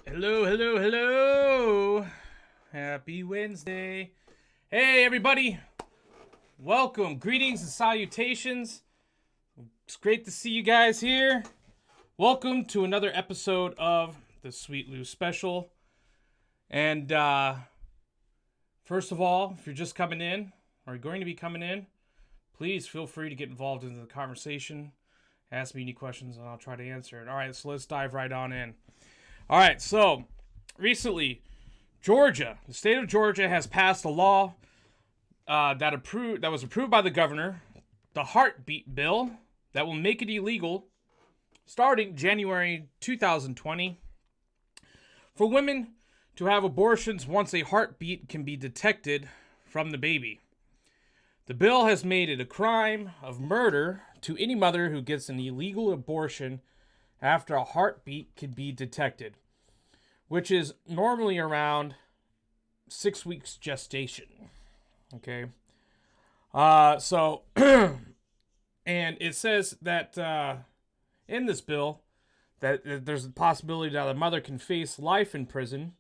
Hello, hello, hello. Happy Wednesday. Hey, everybody. Welcome. Greetings and salutations. It's great to see you guys here. Welcome to another episode of the Sweet Lou Special. And first of all, if you're just coming in or you're going to be coming in, please feel free to get involved in the conversation. Ask me any questions and I'll try to answer it. All right, so let's dive right on in. All right, so recently, Georgia, the state of Georgia has passed a law that was approved by the governor, the heartbeat bill, that will make it illegal starting January 2020 for women to have abortions once a heartbeat can be detected from the baby. The bill has made it a crime of murder to any mother who gets an illegal abortion after a heartbeat can be detected, which is normally around 6 weeks gestation. Okay. And it says that in this bill that there's a possibility that a mother can face life in prison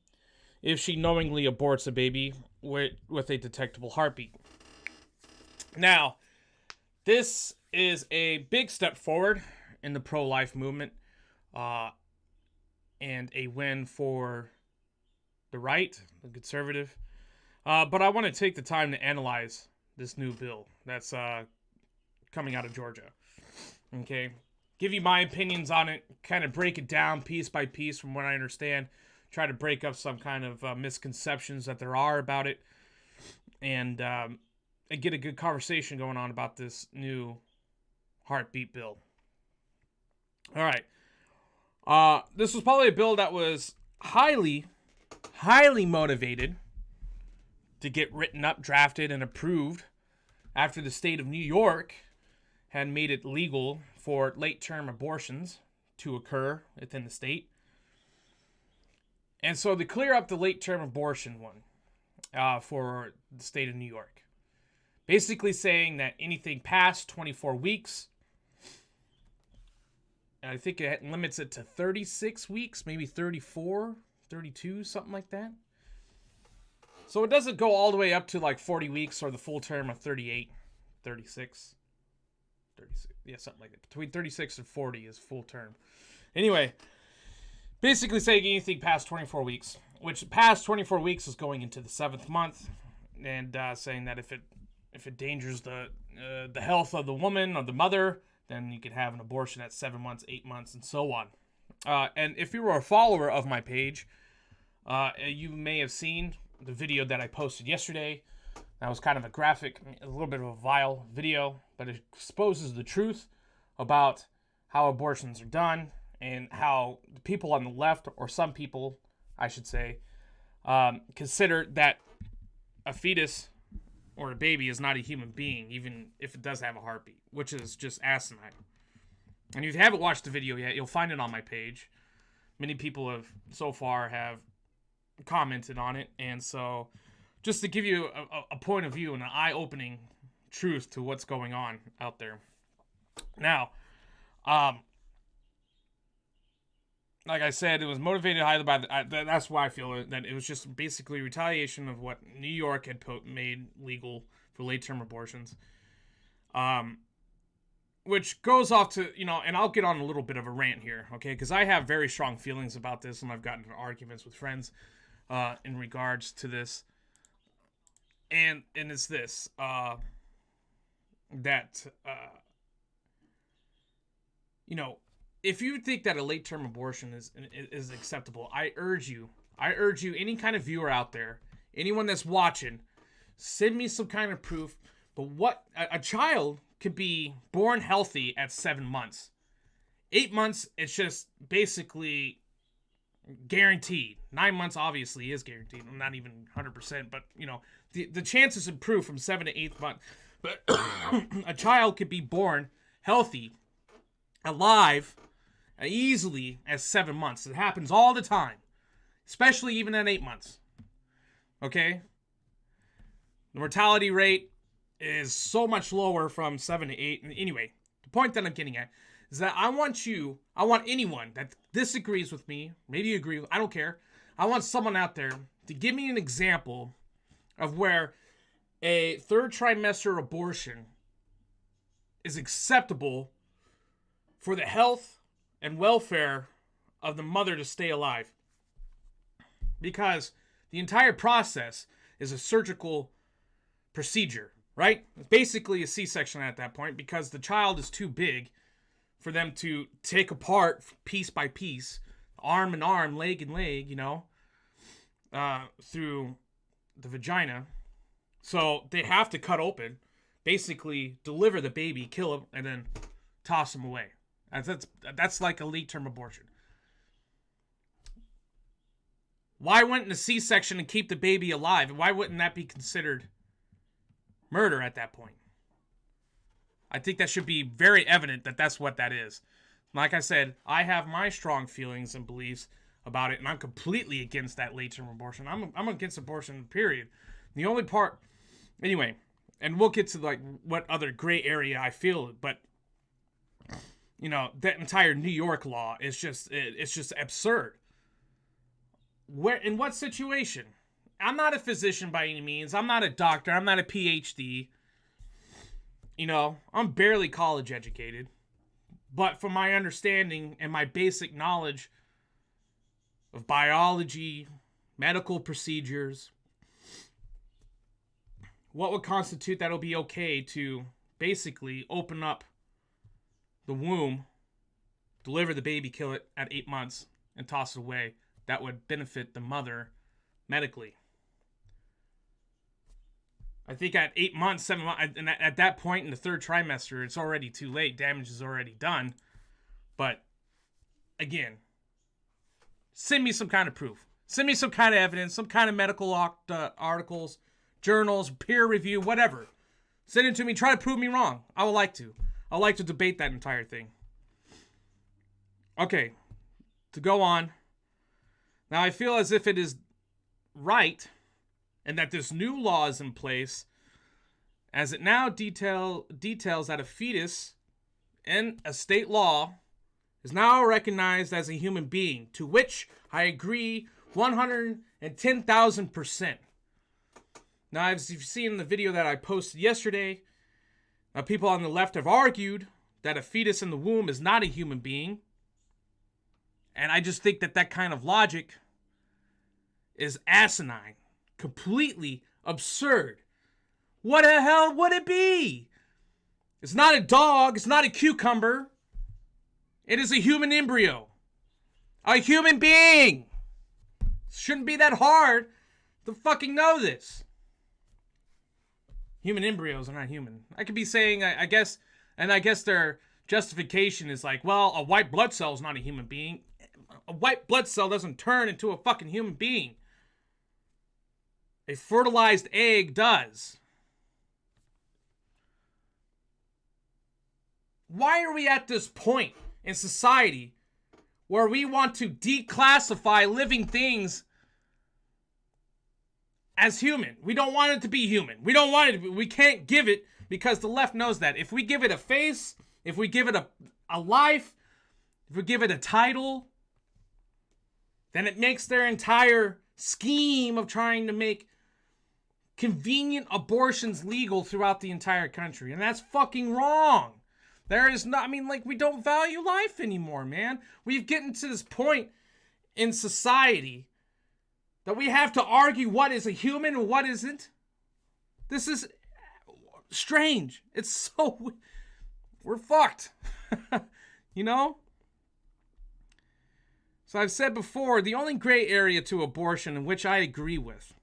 if she knowingly aborts a baby with a detectable heartbeat. Now, this is a big step forward in the pro-life movement, and a win for the right, the conservative. But I want to take the time to analyze this new bill that's coming out of Georgia. Okay, give you my opinions on it, kind of break it down piece by piece from what I understand, try to break up some kind of misconceptions that there are about it, and get a good conversation going on about this new heartbeat bill. All right. This was probably a bill that was highly motivated to get written up, drafted, and approved after the state of New York had made it legal for late-term abortions to occur within the state. And so to clear up the late-term abortion one for the state of New York, basically saying that anything past 24 weeks, and I think it limits it to 36 weeks, maybe 34, 32, something like that. So it doesn't go all the way up to like 40 weeks or the full term of 38, 36. Yeah, something like that. Between 36 and 40 is full term. Anyway, basically saying anything past 24 weeks, which past 24 weeks is going into the 7th month, and saying that if it endangers the health of the woman or the mother, then you could have an abortion at 7 months, 8 months, and so on. And if you were a follower of my page, you may have seen the video that I posted yesterday. That was kind of a graphic, a little bit of a vile video, but it exposes the truth about how abortions are done and how the people on the left, or some people, I should say, consider that a fetus or a baby is not a human being, even if it does have a heartbeat, which is just asinine. And if you haven't watched the video yet, you'll find it on my page. Many people have commented on it, and so just to give you a point of view and an eye-opening truth to what's going on out there. Now, like I said, it was motivated highly by that's why I feel that it was just basically retaliation of what New York had made legal for late-term abortions. Which goes off to, and I'll get on a little bit of a rant here, okay? Because I have very strong feelings about this, and I've gotten into arguments with friends in regards to this. And it's this, if you think that a late-term abortion is acceptable, I urge you, any kind of viewer out there, anyone that's watching, send me some kind of proof. But what a child could be born healthy at 7 months. 8 months, it's just basically guaranteed. 9 months obviously is guaranteed. Not even 100%, but the chances improve from 7 to 8 months. But a child could be born healthy, alive, easily at 7 months. It happens all the time, especially even at 8 months. Okay? The mortality rate is so much lower from 7 to 8. Anyway, the point that I'm getting at is that I want anyone that disagrees with me, maybe you agree, I don't care. I want someone out there to give me an example of where a third trimester abortion is acceptable for the health and welfare of the mother to stay alive. Because the entire process is a surgical procedure, right? It's basically a C-section at that point because the child is too big for them to take apart piece by piece, arm and arm, leg and leg, through the vagina. So they have to cut open, basically deliver the baby, kill him, and then toss him away. That's like a late-term abortion. Why wouldn't a C-section and keep the baby alive? Why wouldn't that be considered murder at that point? I think that should be very evident that that's what that is. Like I said, I have my strong feelings and beliefs about it, and I'm completely against that late-term abortion. I'm against abortion, period. The only part... Anyway, and we'll get to like what other gray area I feel, but that entire New York law is just absurd. Where, in what situation? I'm not a physician by any means. I'm not a doctor. I'm not a PhD. I'm barely college educated. But from my understanding and my basic knowledge of biology, medical procedures, what would constitute that'll be okay to basically open up the womb, deliver the baby, kill it at 8 months, and toss it away? That would benefit the mother medically. I think at 8 months, 7 months, and at that point in the third trimester, it's already too late. Damage is already done. But, again, send me some kind of proof. Send me some kind of evidence, some kind of medical articles, journals, peer review, whatever. Send it to me. Try to prove me wrong. I would like to. I would like to debate that entire thing. Okay, to go on. Now, I feel as if it is right and that this new law is in place as it now details that a fetus in a state law is now recognized as a human being, to which I agree 110,000%. Now, as you've seen in the video that I posted yesterday, people on the left have argued that a fetus in the womb is not a human being. And I just think that kind of logic is asinine, completely absurd. What the hell would it be? It's not a dog. It's not a cucumber. It is a human embryo. A human being. Shouldn't be that hard to fucking know this. Human embryos are not human. I could be saying, I guess their justification is like, well, a white blood cell is not a human being. A white blood cell doesn't turn into a fucking human being. A fertilized egg does. Why are we at this point in society where we want to declassify living things as human? We don't want it to be human. We don't want it to be. We can't give it, because the left knows that. If we give it a face, if we give it a life, if we give it a title, then it makes their entire scheme of trying to make convenient abortions legal throughout the entire country. And that's fucking wrong. There is not, we don't value life anymore, man. We've gotten to this point in society that we have to argue what is a human and what isn't. This is strange. It's so, we're fucked. So I've said before, the only gray area to abortion in which I agree with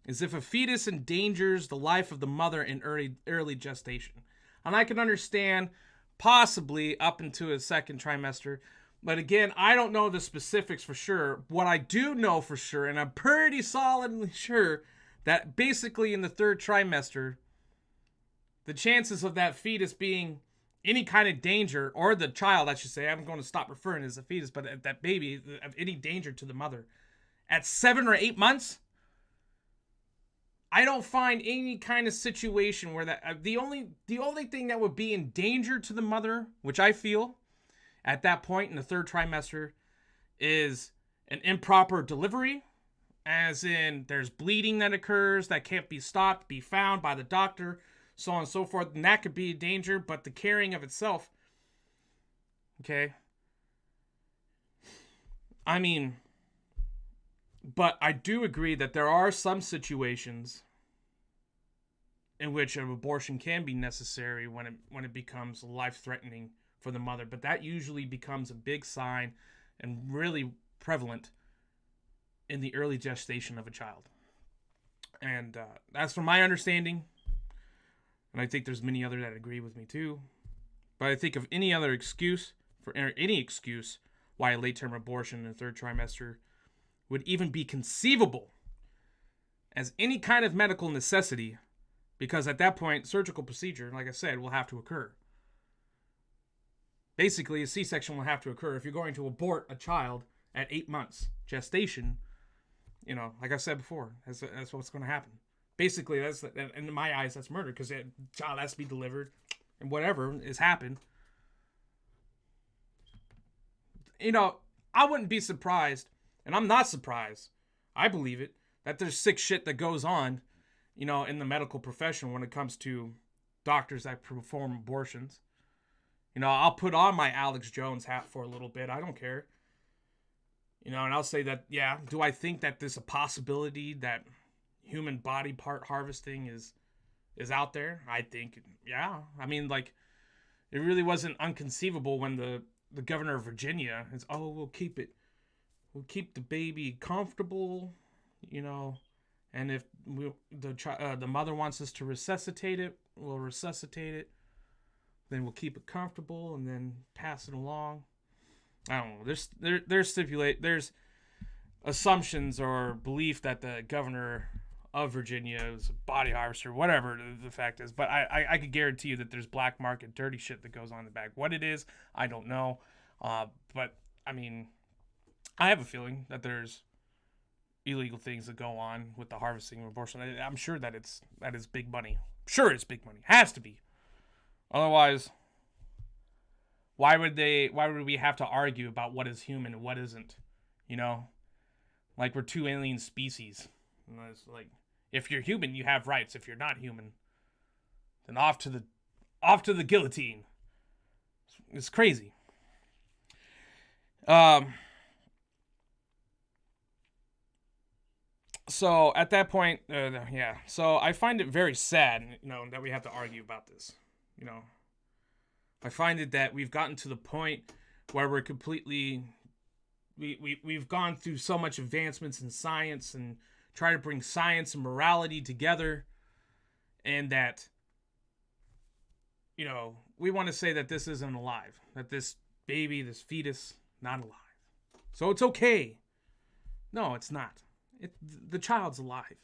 is if a fetus endangers the life of the mother in early gestation. And I can understand possibly up into a second trimester, but again, I don't know the specifics for sure. What I do know for sure, and I'm pretty solidly sure, that basically in the third trimester, the chances of that fetus being any kind of danger, or the child, I should say, I'm going to stop referring to it as a fetus, but that baby, of any danger to the mother, at 7 or 8 months, I don't find any kind of situation where that, the only thing that would be in danger to the mother, which I feel, at that point in the third trimester is an improper delivery, as in there's bleeding that occurs that can't be stopped, be found by the doctor, so on and so forth, and that could be a danger, but the carrying of itself, okay? I mean, but I do agree that there are some situations in which an abortion can be necessary when it becomes life-threatening for the mother, but that usually becomes a big sign and really prevalent in the early gestation of a child. And that's from my understanding, and I think there's many others that agree with me too. But I think of any other excuse, why a late-term abortion in the third trimester would even be conceivable as any kind of medical necessity, because at that point, surgical procedure, like I said, will have to occur. Basically, a C-section will have to occur if you're going to abort a child at 8 months gestation. You know, like I said before, that's what's going to happen. Basically, that's, in my eyes, that's murder, because the child has to be delivered, and whatever has happened. You know, I wouldn't be surprised, and I'm not surprised, I believe it, that there's sick shit that goes on, you know, in the medical profession when it comes to doctors that perform abortions. You know, I'll put on my Alex Jones hat for a little bit. I don't care. You know, and I'll say that, yeah, do I think that there's a possibility that human body part harvesting is out there? I think, yeah. I mean, like, it really wasn't unconceivable when the governor of Virginia is, we'll keep the baby comfortable, you know, and if the mother wants us to resuscitate it, we'll resuscitate it. Then we'll keep it comfortable and then pass it along. I don't know. There's assumptions or belief that the governor of Virginia is a body harvester, whatever the fact is. But I could guarantee you that there's black market dirty shit that goes on in the back. What it is, I don't know. But I mean, I have a feeling that there's illegal things that go on with the harvesting of abortion. I'm sure that is big money. Sure, it's big money. Has to be. Otherwise, why would we have to argue about what is human and what isn't? You know, like we're two alien species. And it's like, if you're human, you have rights. If you're not human, then off to the guillotine. It's crazy. So at that point, yeah. So I find it very sad, you know, that we have to argue about this. You know, I find it that we've gotten to the point where we're completely, we've gone through so much advancements in science and try to bring science and morality together, and that, you know, we want to say that this isn't alive, that this baby, this fetus, not alive. So it's okay. No, it's not. The child's alive.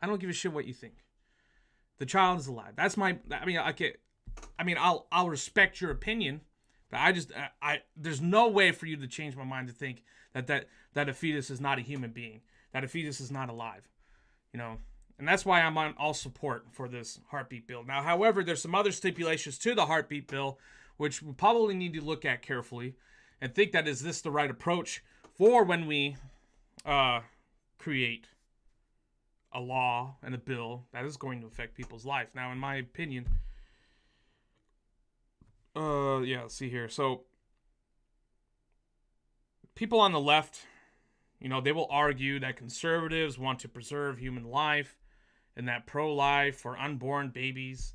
I don't give a shit what you think. The child is alive. That's my. I'll respect your opinion, but there's no way for you to change my mind to think that a fetus is not a human being, that a fetus is not alive, you know. And that's why I'm on all support for this heartbeat bill. Now, however, there's some other stipulations to the heartbeat bill, which we probably need to look at carefully and think that is this the right approach for when we create a law and a bill that is going to affect people's life. Now, in my opinion, see here. So, people on the left, you know, they will argue that conservatives want to preserve human life and that pro-life for unborn babies.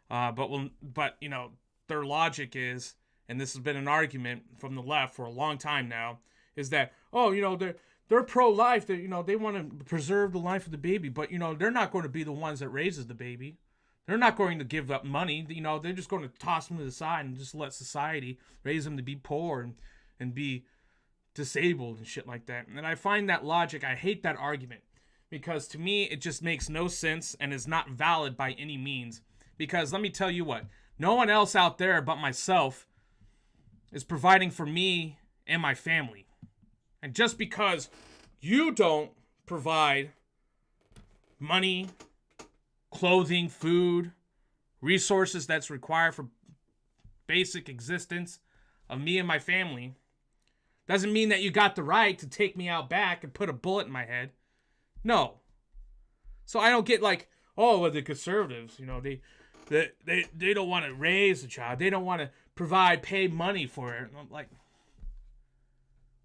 But you know, their logic is, and this has been an argument from the left for a long time now, is that, you know, they're pro-life, that, you know, they want to preserve the life of the baby, but, you know, they're not going to be the ones that raises the baby. They're not going to give up money. You know, they're just going to toss them to the side and just let society raise them to be poor and be disabled and shit like that. And I find that logic, I hate that argument, because to me it just makes no sense and is not valid by any means. Because let me tell you what, no one else out there but myself is providing for me and my family. And just because you don't provide money, clothing, food, resources that's required for basic existence of me and my family doesn't mean that you got the right to take me out back and put a bullet in my head. No. So I don't get like, oh, well, the conservatives, they don't want to raise the child. They don't want to pay money for it. And I'm like,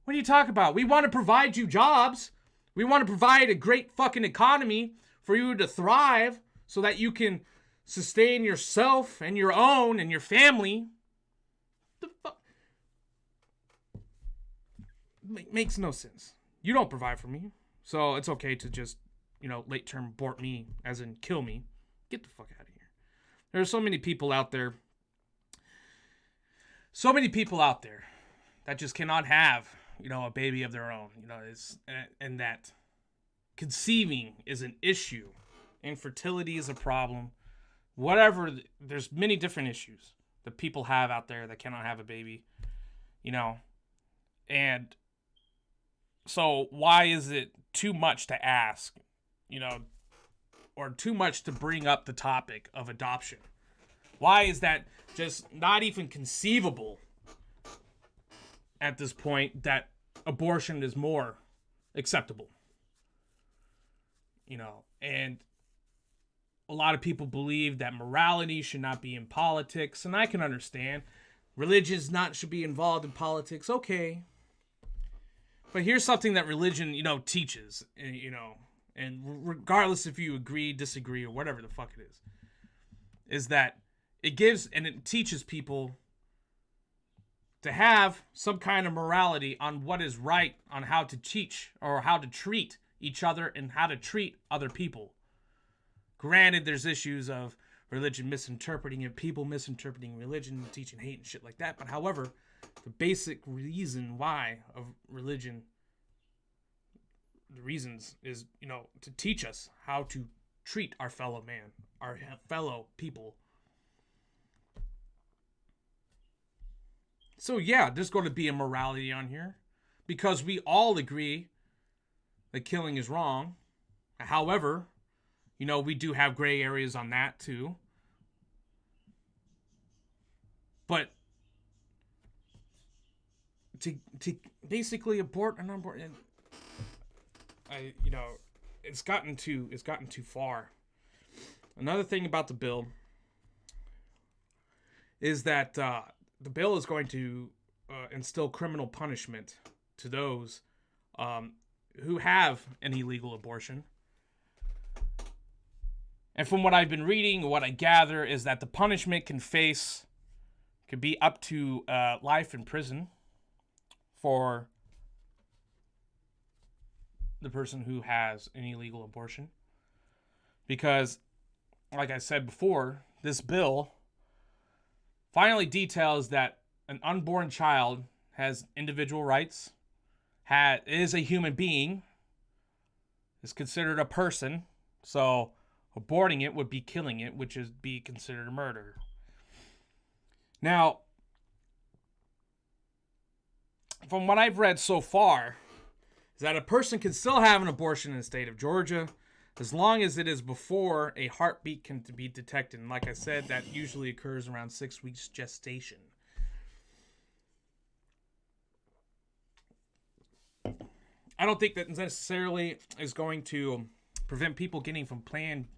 what are you talking about? We want to provide you jobs. We want to provide a great fucking economy for you to thrive so that you can sustain yourself and your own and your family. The fuck? Makes no sense. You don't provide for me. So it's okay to just, late term abort me, as in kill me. Get the fuck out of here. There are so many people out there. That just cannot have, a baby of their own. And that conceiving is an issue. Infertility is a problem. Whatever, there's many different issues that people have out there that cannot have a baby. And so why is it too much to ask, or too much to bring up the topic of adoption? Why is that just not even conceivable at this point that abortion is more acceptable? And a lot of people believe that morality should not be in politics, and I can understand. Religion should be involved in politics, okay. But here's something that religion, teaches, and regardless if you agree, disagree, or whatever the fuck it is that it gives and it teaches people to have some kind of morality on what is right, on how to teach or how to treat each other and how to treat other people. Granted, there's issues of religion misinterpreting it, people misinterpreting religion, teaching hate and shit like that. But however, the basic reason why of religion, the reasons is, to teach us how to treat our fellow man, our fellow people. So yeah, there's going to be a morality on here because we all agree that killing is wrong. However, we do have gray areas on that too. But to basically abort and unabort, it's gotten too far. Another thing about the bill is that the bill is going to instill criminal punishment to those who have an illegal abortion. And from what I've been reading, what I gather is that the punishment could be up to life in prison for the person who has an illegal abortion. Because, like I said before, this bill finally details that an unborn child has individual rights, is a human being, is considered a person, so aborting it would be killing it, which is be considered a murder. Now, from what I've read so far, is that a person can still have an abortion in the state of Georgia as long as it is before a heartbeat can be detected. And like I said, that usually occurs around 6 weeks gestation. I don't think that necessarily is going to prevent people getting from Plan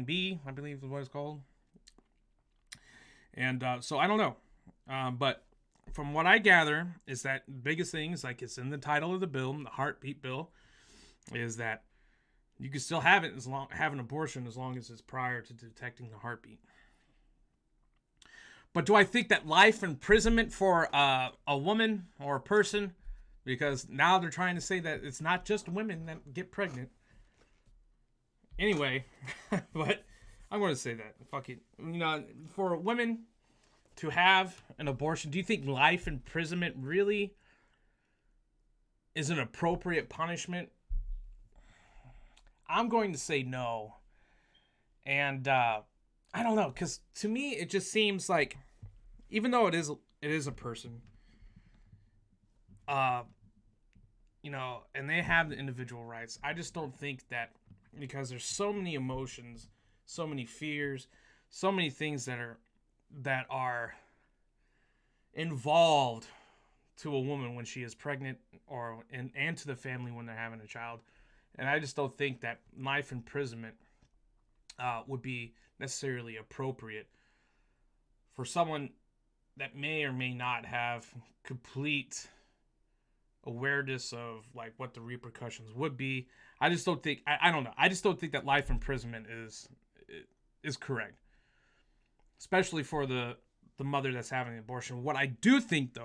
B, I believe is what it's called. And so I don't know. But from what I gather is that the biggest thing is, like it's in the title of the bill, the heartbeat bill, is that you can still have an abortion as long as it's prior to detecting the heartbeat. But do I think that life imprisonment for a woman or a person, because now they're trying to say that it's not just women that get pregnant. Anyway, but I'm going to say that. Fuck it. For women to have an abortion, do you think life imprisonment really is an appropriate punishment? I'm going to say no. And I don't know, because to me it just seems like, even though it is a person, and they have the individual rights, I just don't think that, because there's so many emotions, so many fears, so many things that are involved to a woman when she is pregnant, and to the family when they're having a child. And I just don't think that life imprisonment would be necessarily appropriate for someone that may or may not have complete awareness of like what the repercussions would be. I just don't think I don't know. I just don't think that life imprisonment is correct, especially for the mother that's having an abortion. What I do think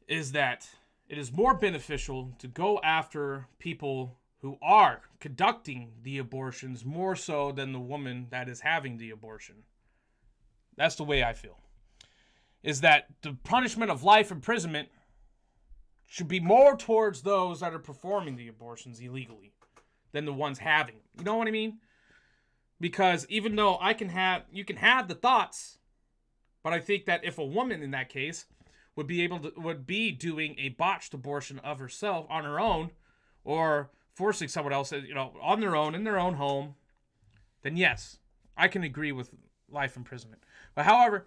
is that it is more beneficial to go after people who are conducting the abortions more so than the woman that is having the abortion. That's the way I feel. Is that the punishment of life imprisonment should be more towards those that are performing the abortions illegally than the ones having them. You know what I mean? Because even though you can have the thoughts, but I think that if a woman in that case would be doing a botched abortion of herself on her own, or forcing someone else, on their own in their own home, then yes, I can agree with life imprisonment. But however,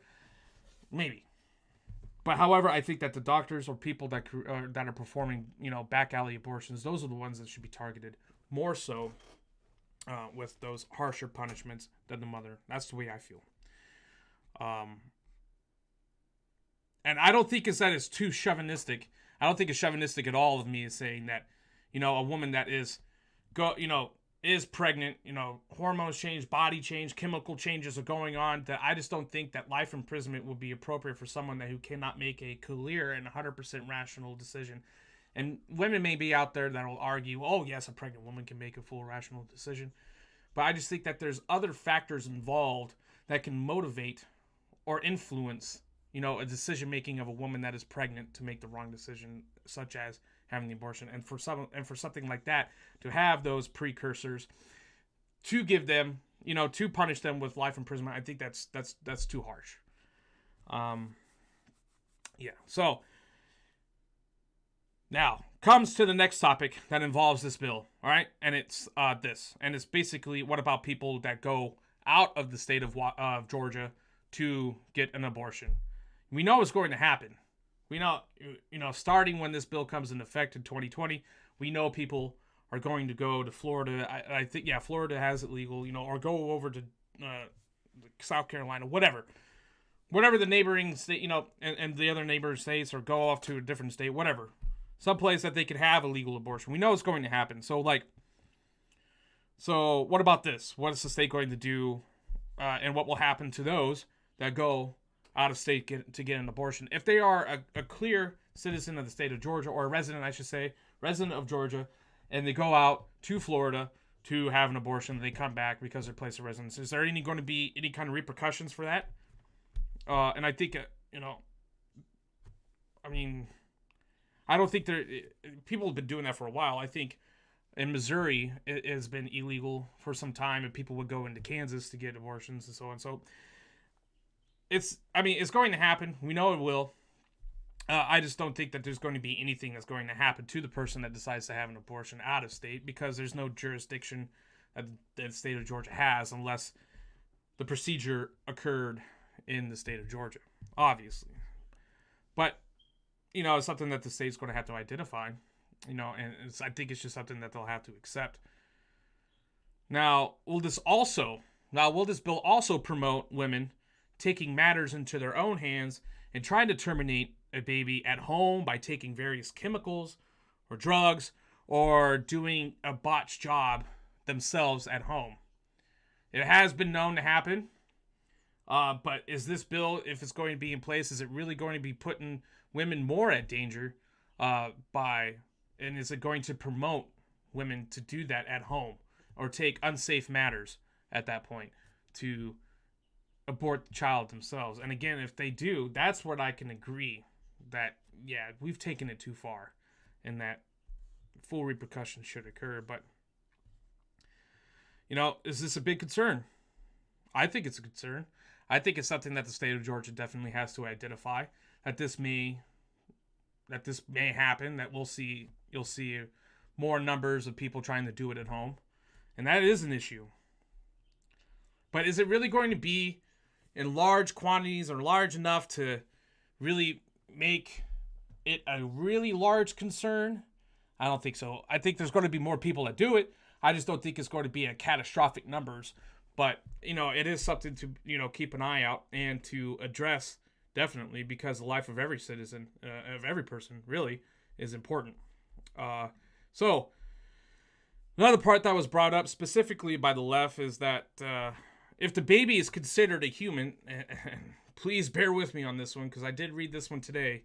I think that the doctors or people that are performing, back alley abortions, those are the ones that should be targeted more so with those harsher punishments than the mother. That's the way I feel. And I don't think it's too chauvinistic. I don't think it's chauvinistic at all of me is saying that, a woman that is pregnant, hormones change, body change, chemical changes are going on, that I just don't think that life imprisonment would be appropriate for someone who cannot make a clear and 100% rational decision. And women may be out there that will argue, oh yes, a pregnant woman can make a full rational decision. But I just think that there's other factors involved that can motivate or influence, a decision making of a woman that is pregnant to make the wrong decision, such as having the abortion. And for something like that to have those precursors, to give them, to punish them with life imprisonment, I think that's too harsh. Yeah. So now comes to the next topic that involves this bill. All right, and it's this, and it's basically, what about people that go out of the state of Georgia to get an abortion? We know it's going to happen. We know, starting when this bill comes into effect in 2020, we know people are going to go to Florida. I think, Florida has it legal, or go over to South Carolina, whatever the neighboring state, and the other neighboring states, or go off to a different state, whatever. Someplace that they could have a legal abortion. We know it's going to happen. So what about this? What is the state going to do, and what will happen to those that go out of state to get an abortion if they are a clear citizen of the state of Georgia, or a resident, I should say, resident of Georgia, and they go out to Florida to have an abortion, and they come back because their place of residence? Is there going to be any kind of repercussions for that? And I think, I don't think people have been doing that for a while. I think in Missouri, it has been illegal for some time, and people would go into Kansas to get abortions and so on. So it's going to happen. We know it will. I just don't think that there's going to be anything that's going to happen to the person that decides to have an abortion out of state, because there's no jurisdiction that the state of Georgia has unless the procedure occurred in the state of Georgia, obviously. But, it's something that the state's going to have to identify, and I think it's just something that they'll have to accept. Now, will this bill also promote women taking matters into their own hands and trying to terminate a baby at home by taking various chemicals or drugs, or doing a botched job themselves at home? It has been known to happen. But is this bill, if it's going to be in place, is it really going to be putting women more at danger and is it going to promote women to do that at home, or take unsafe matters at that point to abort the child themselves? And again, if they do, that's what I can agree that, we've taken it too far, and that full repercussions should occur. But, is this a big concern? I think it's a concern. I think it's something that the state of Georgia definitely has to identify, that this may happen, that you'll see more numbers of people trying to do it at home. And that is an issue. But is it really going to be in large quantities or large enough to really make it a really large concern? I don't think so. I think there's going to be more people that do it. I just don't think it's going to be a catastrophic numbers. But, it is something to, keep an eye out and to address, definitely, because the life of every citizen, of every person, really, is important. So, another part that was brought up specifically by the left is that if the baby is considered a human, and please bear with me on this one, because I did read this one today,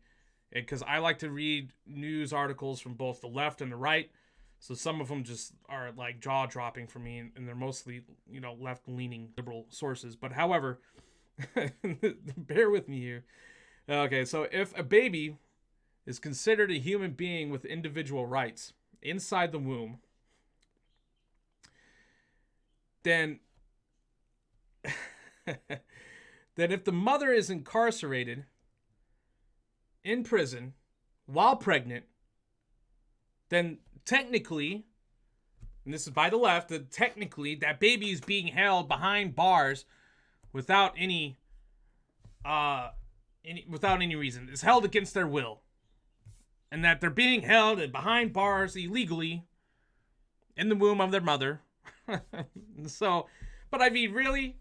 because I like to read news articles from both the left and the right. So some of them just are like jaw-dropping for me, and they're mostly, left-leaning liberal sources. But however, bear with me here. Okay, so if a baby is considered a human being with individual rights inside the womb, then if the mother is incarcerated in prison while pregnant, then technically, and this is by the left, that technically that baby is being held behind bars without any reason. It's held against their will. And that they're being held behind bars illegally in the womb of their mother. So, but I mean, really?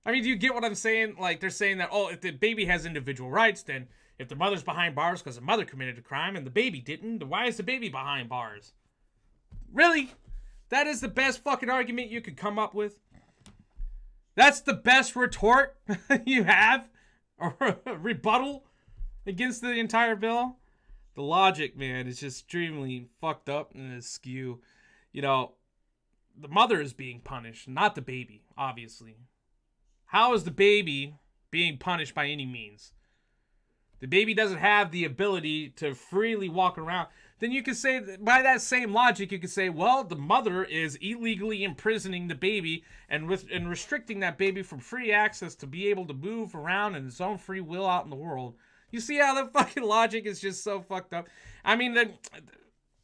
I mean, do you get what I'm saying? Like, they're saying that, if the baby has individual rights, then if the mother's behind bars because the mother committed a crime and the baby didn't, then why is the baby behind bars? Really? That is the best fucking argument you could come up with? That's the best retort you have? Or a rebuttal against the entire bill? The logic, man, is just extremely fucked up and askew. The mother is being punished, not the baby, obviously. How is the baby being punished by any means? The baby doesn't have the ability to freely walk around. Then you could say, by that same logic, you could say, well, the mother is illegally imprisoning the baby and restricting that baby from free access to be able to move around in its own free will out in the world. You see how the fucking logic is just so fucked up? I mean,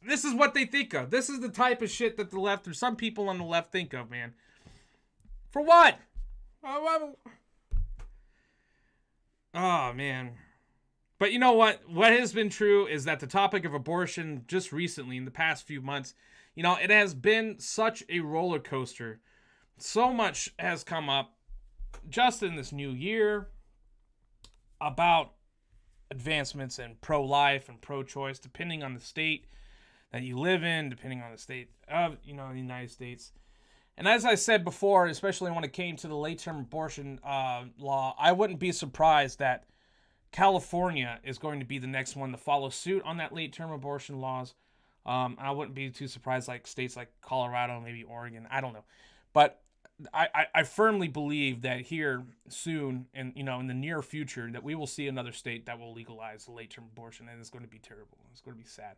this is what they think of. This is the type of shit that the left, or some people on the left, think of, man. For what? Oh, man. But you know what? What has been true is that the topic of abortion just recently, in the past few months, it has been such a roller coaster. So much has come up just in this new year about advancements in pro-life and pro-choice, depending on the state that you live in, depending on the state of, the United States. And as I said before, especially when it came to the late-term abortion law, I wouldn't be surprised that California is going to be the next one to follow suit on that late-term abortion laws. I wouldn't be too surprised, like states like Colorado, maybe Oregon. I don't know. But I firmly believe that here soon, and in the near future, that we will see another state that will legalize late-term abortion, and it's going to be terrible. It's going to be sad.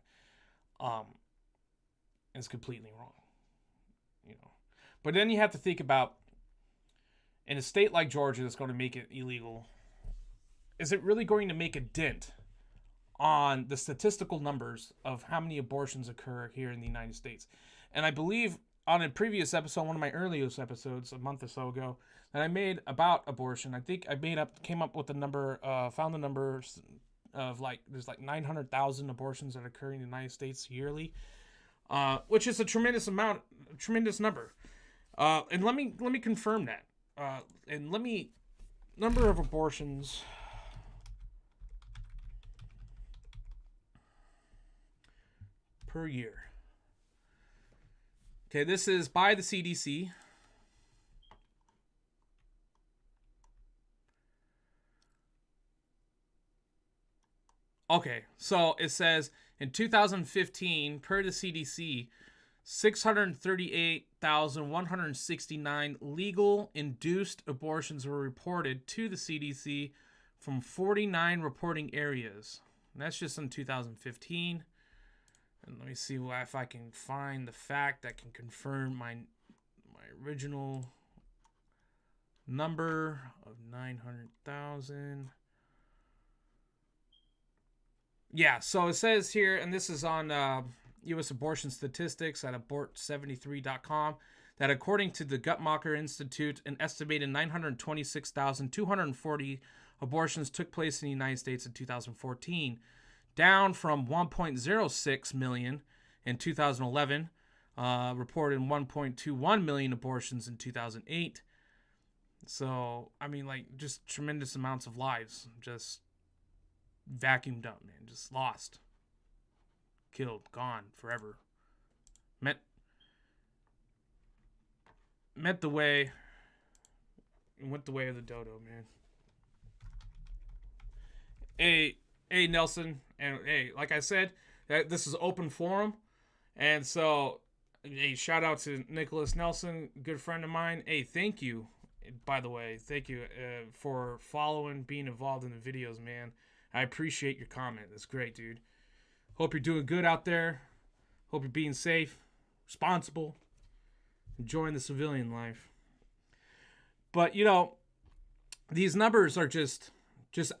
It's completely wrong. But then you have to think about, in a state like Georgia that's going to make it illegal, is it really going to make a dent on the statistical numbers of how many abortions occur here in the United States? And I believe on a previous episode, one of my earliest episodes, a month or so ago, that I made about abortion, I think I came up with the number, found the numbers of there's 900,000 abortions that occur in the United States yearly, which is a tremendous number. And let me confirm that. Number of abortions per year. Okay, this is by the CDC. Okay, so it says in 2015, per the CDC, 638,169 legal induced abortions were reported to the CDC from 49 reporting areas. And that's just in 2015. And let me see if I can find the fact that can confirm my original number of 900,000. Yeah, so it says here, and this is on U.S. abortion statistics at abort73.com, that according to the Guttmacher Institute, an estimated 926,240 abortions took place in the United States in 2014, down from 1.06 million in 2011, reported 1.21 million abortions in 2008. So, I mean, like, just tremendous amounts of lives just vacuumed up, man. Just lost. Killed. Gone. Forever. Met the way. Went the way of the dodo, man. Hey, Nelson. And, hey, like I said, this is open forum. And so, hey, shout out to Nicholas Nelson, good friend of mine. Hey, thank you. By the way, thank you for following, being involved in the videos, man. I appreciate your comment. That's great, dude. Hope you're doing good out there. Hope you're being safe, responsible, enjoying the civilian life. But, you know, these numbers are just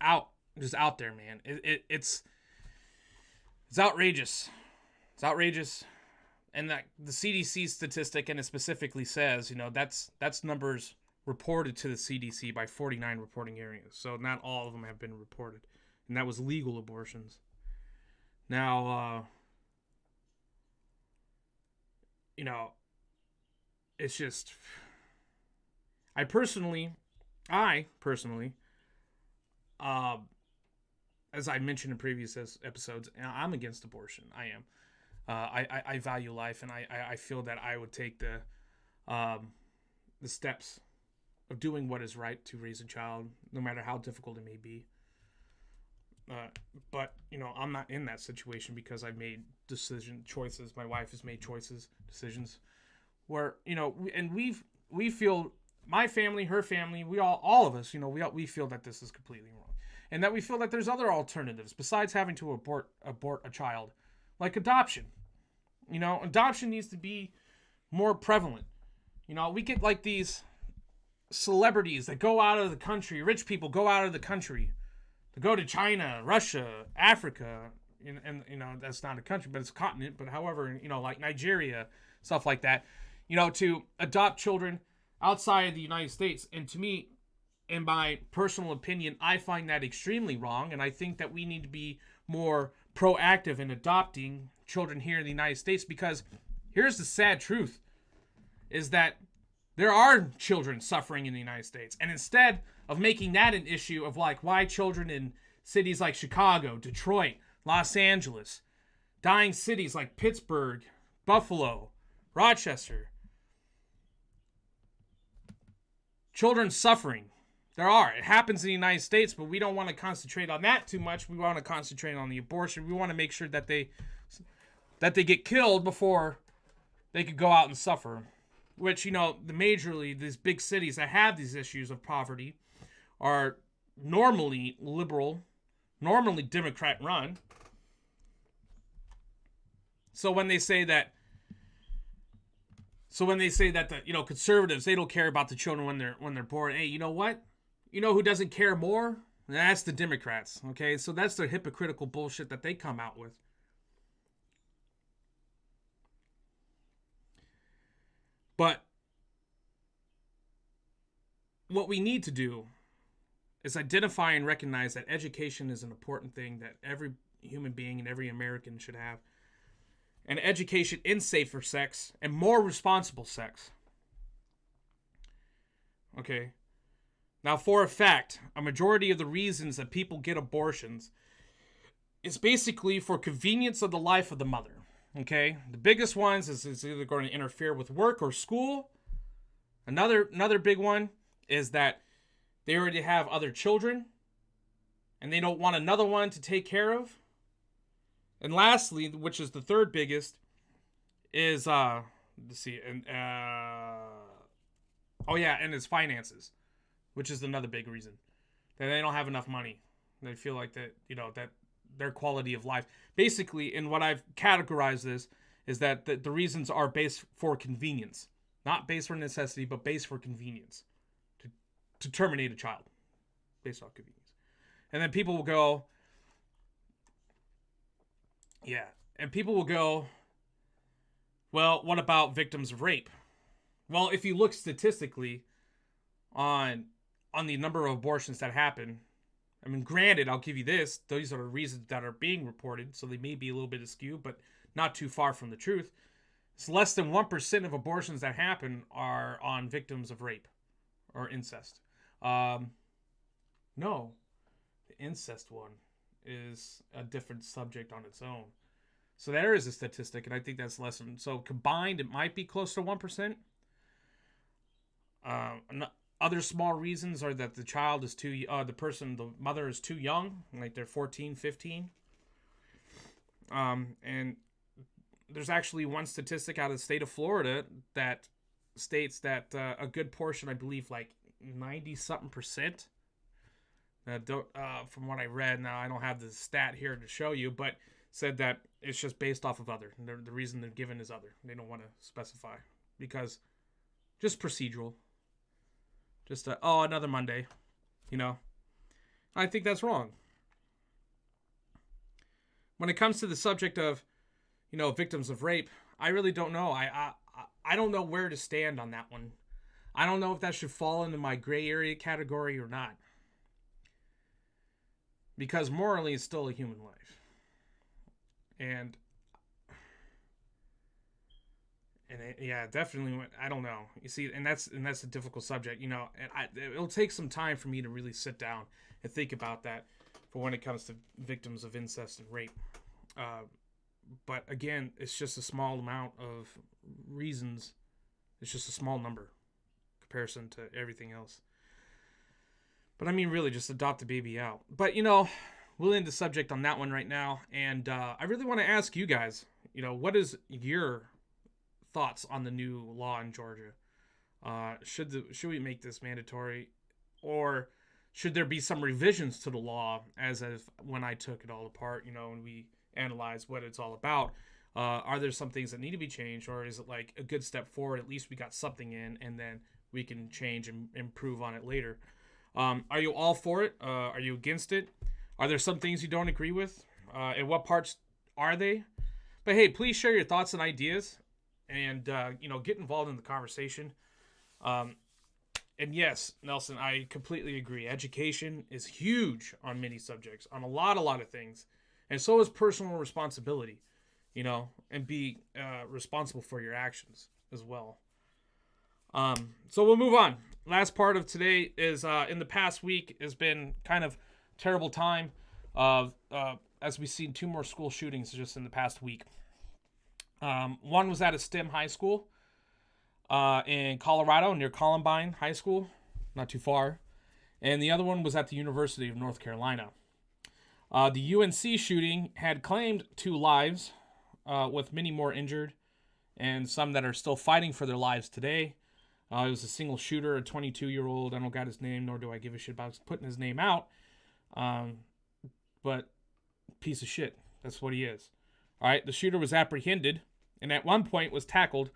out there, man. It's outrageous. It's outrageous. And that the CDC statistic, and it specifically says, you know, that's numbers reported to the CDC by 49 reporting areas. So not all of them have been reported. And that was legal abortions. Now, you know, it's just, I personally, as I mentioned in previous episodes, I'm against abortion. I am. I value life, and I feel that I would take the steps of doing what is right to raise a child, no matter how difficult it may be. But, you know, I'm not in that situation because I've made choices. My wife has made decisions where, you know, we feel, my family, her family, all of us, you know, we feel that this is completely wrong. And that we feel that there's other alternatives besides having to abort a child, like adoption. You know, adoption needs to be more prevalent. You know, we get like these celebrities that go out of the country, rich people go out of the country to go to China, Russia, Africa, and you know, that's not a country, but it's a continent, but however, you know, like Nigeria, stuff like that, you know, to adopt children outside of the United States. And to me, in my personal opinion, I find that extremely wrong, and I think that we need to be more proactive in adopting children here in the United States, because here's the sad truth, is that there are children suffering in the United States. And instead of making that an issue of like why children in cities like Chicago, Detroit, Los Angeles, dying cities like Pittsburgh, Buffalo, Rochester, children suffering. There are. It happens in the United States, but we don't want to concentrate on that too much. We want to concentrate on the abortion. We want to make sure that they get killed before they could go out and suffer. Which, you know, these big cities that have these issues of poverty are normally liberal, normally Democrat run. So when they say that the, you know, conservatives, they don't care about the children when they're born. Hey, you know what? You know who doesn't care more? That's the Democrats. Okay, so that's the hypocritical bullshit that they come out with. But what we need to do is identify and recognize that education is an important thing that every human being and every American should have. And education in safer sex and more responsible sex. Okay. Now, for a fact, a majority of the reasons that people get abortions is basically for convenience of the life of the mother. Okay, the biggest ones is either going to interfere with work or school. Another big one is that they already have other children and they don't want another one to take care of. And lastly, which is the third biggest, is and it's finances, which is another big reason that they don't have enough money. They feel like that, you know, that their quality of life. Basically, in what I've categorized this, is that the reasons are based for convenience. Not based for necessity, but based for convenience. To terminate a child. Based on convenience. And then people will go, well, what about victims of rape? Well, if you look statistically on the number of abortions that happen, I mean, granted, I'll give you this. Those are the reasons that are being reported, so they may be a little bit askew, but not too far from the truth. It's less than 1% of abortions that happen are on victims of rape or incest. No, the incest one is a different subject on its own. So there is a statistic, and I think that's less than. So combined, it might be close to 1%. Other small reasons are that the child is too, the mother is too young, like they're 14, 15. And there's actually one statistic out of the state of Florida that states that a good portion, I believe, like 90-something%. From what I read, now I don't have the stat here to show you, but said that it's just based off of other. The reason they're given is other. They don't want to specify because just procedural. Just another Monday, I think that's wrong. When it comes to the subject of, victims of rape, I really don't know. I don't know where to stand on that one. I don't know if that should fall into my gray area category or not. Because morally, it's still a human life. And yeah, definitely. I don't know. You see, and that's a difficult subject, and it'll take some time for me to really sit down and think about that for when it comes to victims of incest and rape. But again, it's just a small amount of reasons. It's just a small number in comparison to everything else. But I mean, really, just adopt the baby out. But we'll end the subject on that one right now. And I really want to ask you guys, what is your thoughts on the new law in Georgia? Should we make this mandatory, or should there be some revisions to the law as of when I took it all apart, and we analyzed what it's all about? Are there some things that need to be changed, or is it like a good step forward? At least we got something in, and then we can change and improve on it later. Are you all for it? Are you against it? Are there some things you don't agree with? And what parts are they? But hey, please share your thoughts and ideas. And, get involved in the conversation. And yes, Nelson, I completely agree. Education is huge on many subjects, on a lot of things. And so is personal responsibility, and be responsible for your actions as well. So we'll move on. Last part of today is in the past week has been kind of terrible time as we've seen 2 more school shootings just in the past week. One was at a STEM high school in Colorado near Columbine High School, not too far. And the other one was at the University of North Carolina. The UNC shooting had claimed 2 lives, with many more injured and some that are still fighting for their lives today. It was a single shooter, a 22-year-old. I don't got his name, nor do I give a shit about putting his name out. But piece of shit. That's what he is. All right, the shooter was apprehended and at one point was tackled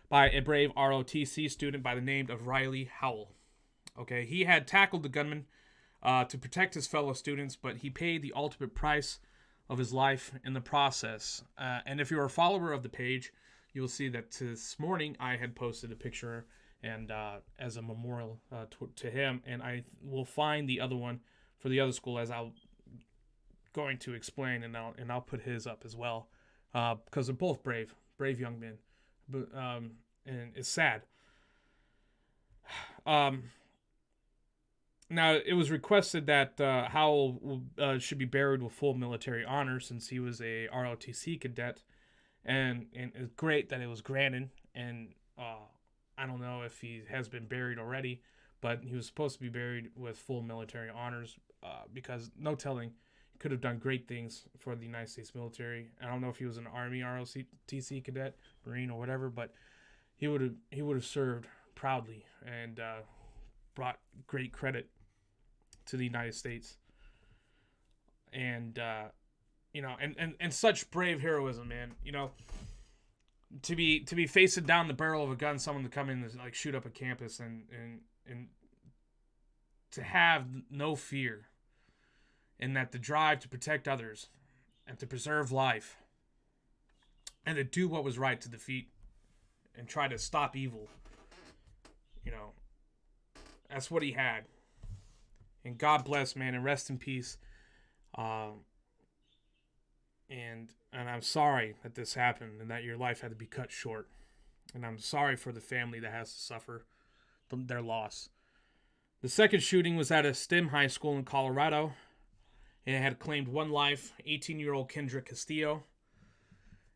by a brave ROTC student by the name of Riley Howell. Okay, he had tackled the gunman to protect his fellow students, but he paid the ultimate price of his life in the process. And if you're a follower of the page, you'll see that this morning I had posted a picture and as a memorial to him, and I will find the other one for the other school as I'm going to explain, and I'll put his up as well, because they're both brave young men, but and it's sad. Now, it was requested that Howell should be buried with full military honor since he was a ROTC cadet, and it's great that it was granted, and I don't know if he has been buried already, but he was supposed to be buried with full military honors because no telling, he could have done great things for the United States military. I don't know if he was an Army ROTC cadet, Marine, or whatever, but he would have served proudly and brought great credit to the United States. And and such brave heroism, man. To be facing down the barrel of a gun, someone to come in and like shoot up a campus, and to have no fear, and that the drive to protect others and to preserve life and to do what was right to defeat and try to stop evil that's what he had. And God bless, man, and rest in peace. And I'm sorry that this happened and that your life had to be cut short. And I'm sorry for the family that has to suffer their loss. The second shooting was at a STEM high school in Colorado. And it had claimed one life, 18-year-old Kendrick Castillo.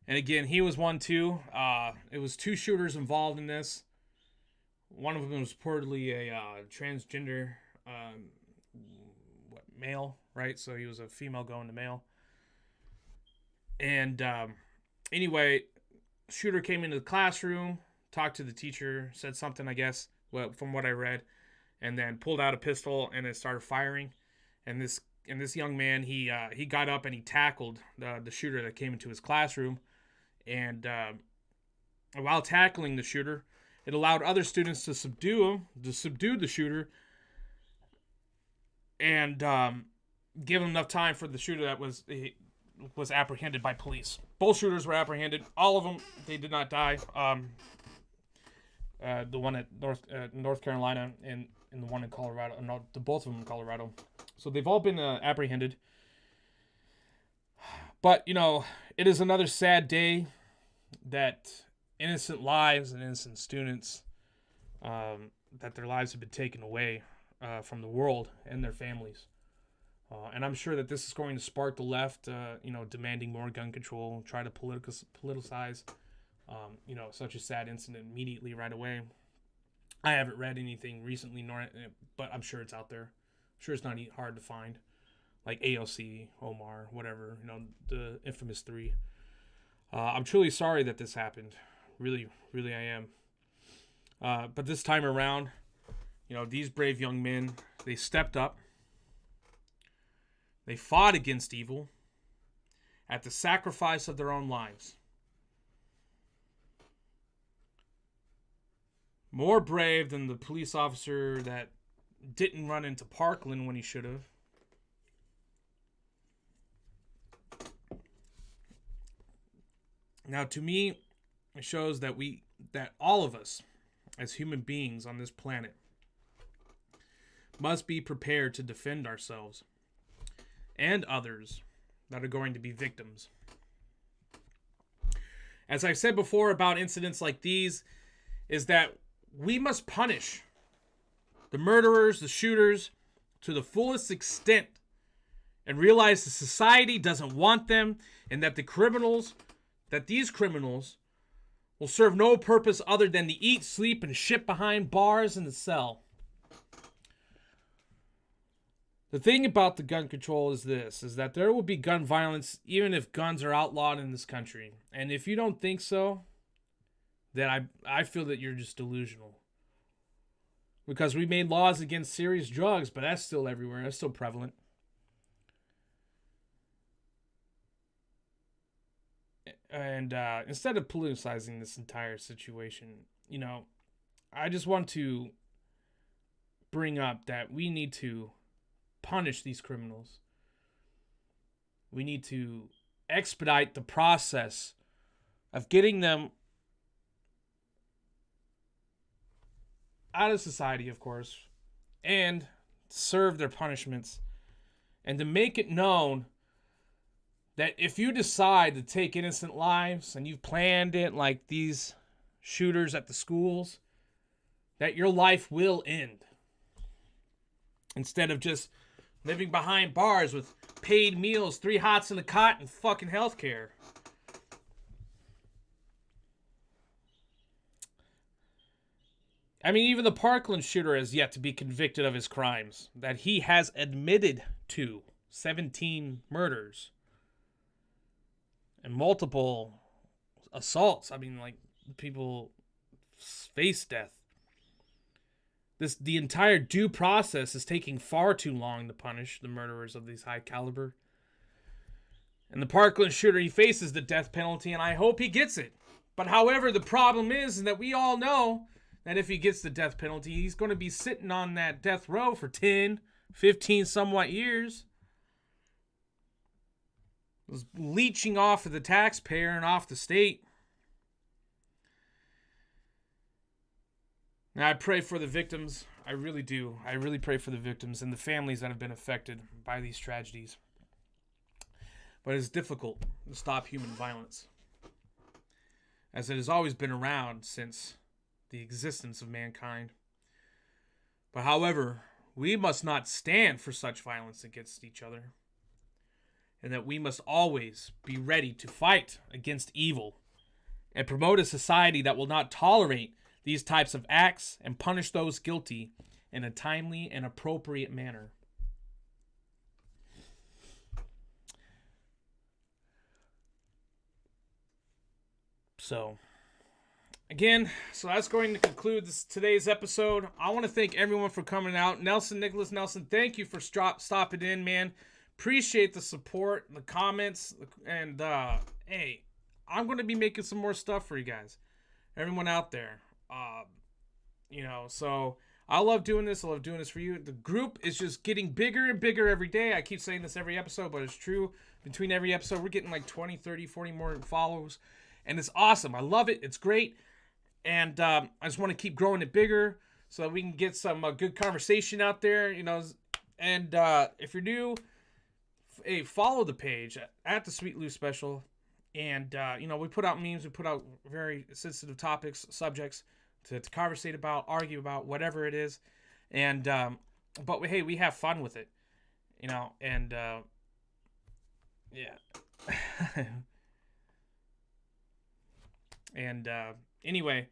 And again, he was one too. It was two shooters involved in this. One of them was reportedly a transgender male, right? So he was a female going to male. And anyway, shooter came into the classroom, talked to the teacher, said something, I guess, from what I read, and then pulled out a pistol and then started firing. And this young man, he got up and he tackled the shooter that came into his classroom. And while tackling the shooter, it allowed other students to subdue the shooter, and give him enough time for the shooter that was apprehended by police. Both shooters were apprehended. All of them, they did not die. The one at North Carolina and the one in Colorado. No, both of them in Colorado. So they've all been apprehended. But, it is another sad day that innocent lives and innocent students, that their lives have been taken away from the world and their families. And I'm sure that this is going to spark the left, demanding more gun control, try to politicize, such a sad incident immediately right away. I haven't read anything recently, but I'm sure it's out there. I'm sure it's not hard to find, like AOC, Omar, whatever, the infamous three. I'm truly sorry that this happened. Really, really I am. But this time around, these brave young men, they stepped up. They fought against evil at the sacrifice of their own lives. More brave than the police officer that didn't run into Parkland when he should have. Now, to me, it shows that all of us, as human beings on this planet, must be prepared to defend ourselves and others that are going to be victims. As I've said before about incidents like these, is that we must punish the murderers, the shooters, to the fullest extent, and realize the society doesn't want them, and that these criminals will serve no purpose other than to eat, sleep, and shit behind bars in the cell. The thing about the gun control is that there will be gun violence even if guns are outlawed in this country. And if you don't think so, then I feel that you're just delusional. Because we made laws against serious drugs, but that's still everywhere. That's still prevalent. And instead of politicizing this entire situation, I just want to bring up that we need to punish these criminals. We need to expedite the process of getting them out of society, of course, and serve their punishments, and to make it known that if you decide to take innocent lives and you've planned it like these shooters at the schools, that your life will end. Instead of just living behind bars with paid meals, 3 hots in a cot, and fucking healthcare. I mean, even the Parkland shooter has yet to be convicted of his crimes that he has admitted to. 17 murders. And multiple assaults. I mean, like, people face death. The entire due process is taking far too long to punish the murderers of these high caliber. And the Parkland shooter, he faces the death penalty, and I hope he gets it. But however, the problem is that we all know that if he gets the death penalty, he's going to be sitting on that death row for 10, 15 somewhat years. Leeching off of the taxpayer and off the state. Now, I pray for the victims. I really do. I really pray for the victims and the families that have been affected by these tragedies. But it's difficult to stop human violence, as it has always been around since the existence of mankind. But however, we must not stand for such violence against each other, and that we must always be ready to fight against evil and promote a society that will not tolerate these types of acts and punish those guilty in a timely and appropriate manner. So, again, that's going to conclude today's episode. I want to thank everyone for coming out. Nicholas Nelson, thank you for stopping in, man. Appreciate the support, the comments, and hey, I'm going to be making some more stuff for you guys. Everyone out there. So I love doing this. I love doing this for you. The group is just getting bigger and bigger every day. I keep saying this every episode, but it's true. Between every episode, we're getting like 20, 30, 40 more followers. And it's awesome. I love it. It's great. And I just want to keep growing it bigger so that we can get some good conversation out there. And if you're new, follow the page at the Sweet Lou Special. And, we put out memes. We put out very sensitive topics, subjects to conversate about, argue about, whatever it is. And, but we have fun with it, and, yeah. And, anyway,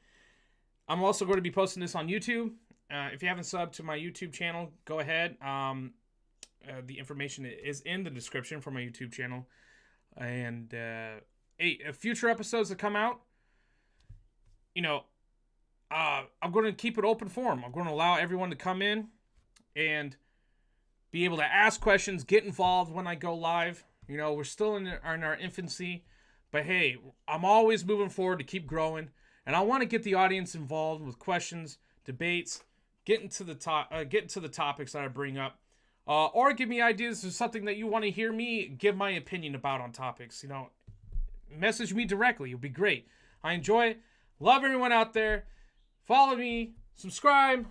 I'm also going to be posting this on YouTube. If you haven't subbed to my YouTube channel, go ahead. The information is in the description for my YouTube channel. And, future episodes that come out, I'm going to keep it open forum. I'm going to allow everyone to come in and be able to ask questions, get involved when I go live. We're still in our infancy, but hey, I'm always moving forward to keep growing, and I want to get the audience involved with questions, debates, getting to the topics that I bring up, or give me ideas of something that you want to hear me give my opinion about on topics. Message me directly. It'll be great. I enjoy it. Love everyone out there. Follow me, subscribe,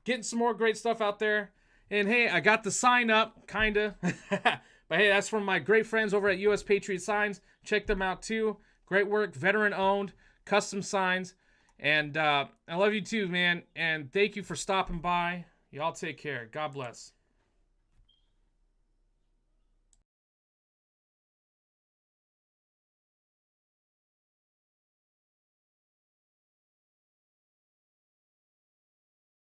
getting some more great stuff out there. And hey, I got the sign up, kinda. But hey, that's from my great friends over at US Patriot Signs. Check them out too. Great work, veteran owned, custom signs. And I love you too, man. And thank you for stopping by. Y'all take care. God bless.